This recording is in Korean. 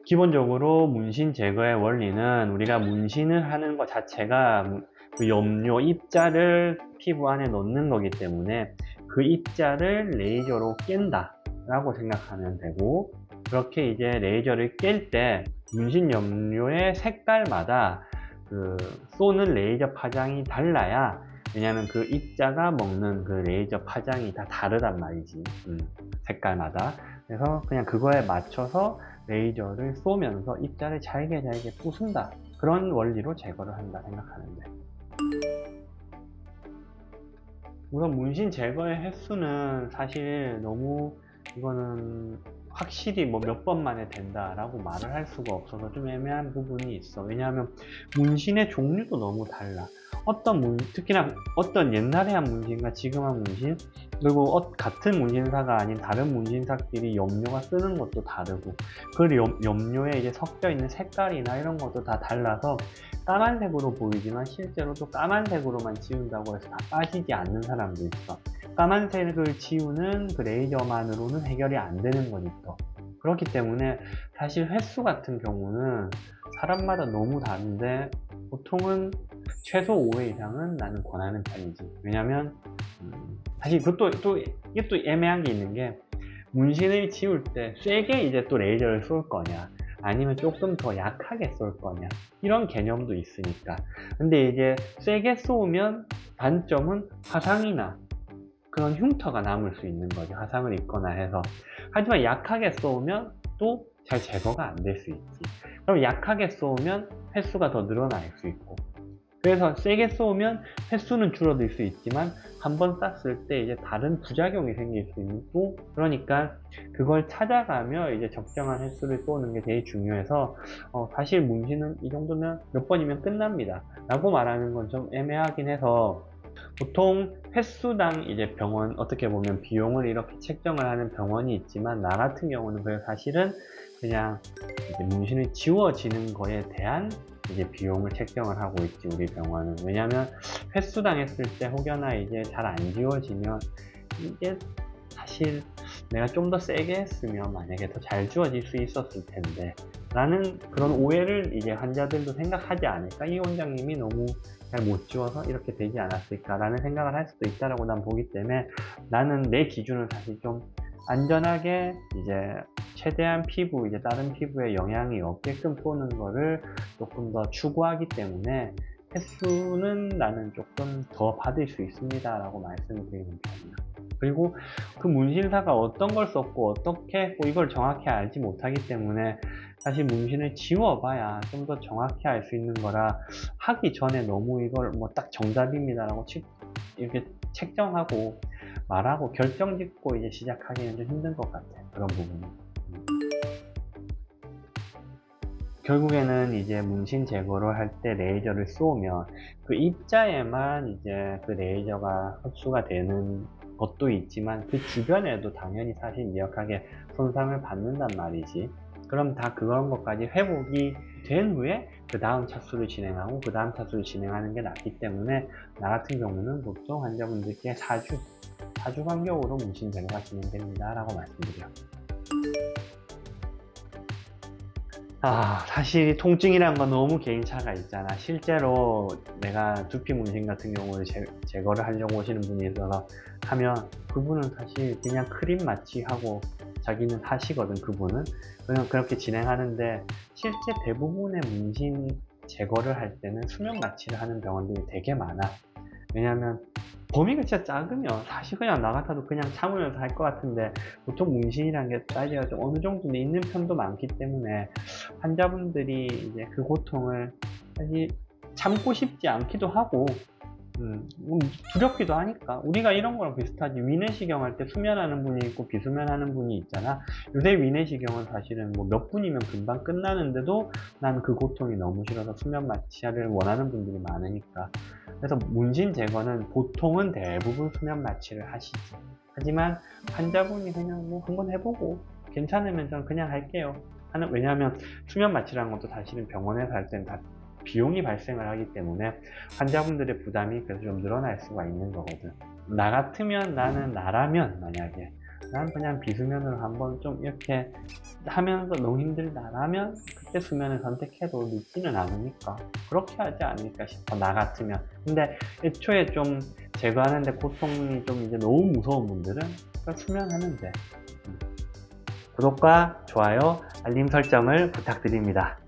기본적으로 문신 제거의 원리는 우리가 문신을 하는 것 자체가 그 염료 입자를 피부 안에 넣는 거기 때문에 그 입자를 레이저로 깬다 라고 생각하면 되고, 그렇게 이제 레이저를 깰 때 문신 염료의 색깔마다 그 쏘는 레이저 파장이 달라야, 왜냐하면 그 입자가 먹는 그 레이저 파장이 다 다르단 말이지, 색깔마다. 그래서 그냥 그거에 맞춰서 레이저를 쏘면서 입자를 잘게 부순다, 그런 원리로 제거를 한다 생각하면 돼. 우선 문신 제거의 횟수는 사실 너무, 이거는 확실히 뭐 몇 번 만에 된다 라고 말을 할 수가 없어서 좀 애매한 부분이 있어. 왜냐하면 문신의 종류도 너무 달라. 특히나 어떤 옛날에 한 문신과 지금 한 문신, 그리고 같은 문신사가 아닌 다른 문신사끼리 염료가 쓰는 것도 다르고, 그 염료에 이제 섞여 있는 색깔이나 이런 것도 다 달라서 까만색으로 보이지만 실제로 또 까만색으로만 지운다고 해서 다 빠지지 않는 사람도 있어. 까만색을 지우는 그 레이저만으로는 해결이 안 되는 건 있어. 그렇기 때문에 사실 횟수 같은 경우는 사람마다 너무 다른데, 보통은 최소 5회 이상은 나는 권하는 편이지. 왜냐면 사실 이게 또 애매한 게 있는 게, 문신을 지울 때 세게 이제 또 레이저를 쏠 거냐, 아니면 조금 더 약하게 쏠 거냐, 이런 개념도 있으니까. 근데 이제 세게 쏘면 단점은 화상이나 그런 흉터가 남을 수 있는 거죠. 화상을 입거나 해서. 하지만 약하게 쏘면 또 잘 제거가 안 될 수 있지. 그럼 약하게 쏘면 횟수가 더 늘어날 수 있고, 그래서 세게 쏘면 횟수는 줄어들 수 있지만 한 번 쐈을 때 이제 다른 부작용이 생길 수 있고, 그러니까 그걸 찾아가며 이제 적정한 횟수를 쏘는 게 제일 중요해서, 사실 문신은 이 정도면 몇 번이면 끝납니다 라고 말하는 건 좀 애매하긴 해서, 보통 횟수당 이제 병원, 어떻게 보면 비용을 이렇게 책정을 하는 병원이 있지만, 나 같은 경우는 그냥 사실은 그냥 이제 문신을 지워지는 거에 대한 이제 비용을 책정을 하고 있지, 우리 병원은. 왜냐면 횟수당 했을 때 혹여나 이제 잘 안 지워지면, 이게 사실 내가 좀 더 세게 했으면 만약에 더 잘 지워질 수 있었을 텐데 라는 그런 오해를 이제 환자들도 생각하지 않을까, 이 원장님이 너무 잘 못 지워서 이렇게 되지 않았을까 라는 생각을 할 수도 있다라고 난 보기 때문에, 나는 내 기준은 사실 좀 안전하게 이제 최대한 이제 다른 피부에 영향이 없게끔 쏘는 거를 조금 더 추구하기 때문에, 횟수는 나는 조금 더 받을 수 있습니다 라고 말씀을 드리는 편이야. 그리고 그 문신사가 어떤 걸 썼고 어떻게 했고 이걸 정확히 알지 못하기 때문에, 사실 문신을 지워봐야 좀 더 정확히 알 수 있는 거라, 하기 전에 너무 이걸 뭐 딱 정답입니다라고 이렇게 책정하고 말하고 결정짓고 이제 시작하기는 좀 힘든 것 같아, 그런 부분은. 결국에는 이제 문신 제거를 할 때 레이저를 쏘면 그 입자에만 이제 그 레이저가 흡수가 되는 것도 있지만, 그 주변에도 당연히 사실 미약하게 손상을 받는단 말이지. 그럼 다 그런 것까지 회복이 된 후에 그 다음 차수를 진행하고 그 다음 차수를 진행하는 게 낫기 때문에, 나 같은 경우는 보통 환자분들께 4주 간격으로 문신 제거가 진행됩니다 라고 말씀드려. 사실 통증이란 건 너무 개인차가 있잖아. 실제로 내가 두피 문신 같은 경우를 제거를 하려고 오시는 분이 있어서 하면, 그분은 사실 그냥 크림 마취하고 자기는 하시거든. 그분은 그냥 그렇게 진행하는데, 실제 대부분의 문신 제거를 할 때는 수면 마취를 하는 병원들이 되게 많아. 왜냐면 범위가 진짜 작으면 사실 그냥 나 같아도 그냥 참으면서 할 것 같은데, 보통 문신이라는 게 사이즈가 좀 어느 정도는 있는 편도 많기 때문에 환자분들이 이제 그 고통을 사실 참고 싶지 않기도 하고, 두렵기도 하니까. 우리가 이런 거랑 비슷하지. 위내시경 할 때 수면하는 분이 있고 비수면하는 분이 있잖아. 요새 위내시경은 사실은 뭐 몇 분이면 금방 끝나는데도 난 그 고통이 너무 싫어서 수면 마취를 원하는 분들이 많으니까. 그래서 문신 제거는 보통은 대부분 수면 마취를 하시지. 하지만 환자분이 그냥 뭐 한번 해보고 괜찮으면 저는 그냥 할게요 왜냐하면 수면 마취라는 것도 사실은 병원에서 할 때는 다 비용이 발생을 하기 때문에 환자분들의 부담이 그래서 좀 늘어날 수가 있는 거거든. 나라면 만약에 난 그냥 비수면으로 한번 좀 이렇게 하면서 너무 힘들다라면 그때 수면을 선택해도 늦지는 않으니까 그렇게 하지 않을까 싶어, 나 같으면. 근데 애초에 좀 제거하는데 고통이 좀 이제 너무 무서운 분들은 수면하면 돼. 구독과 좋아요, 알림 설정을 부탁드립니다.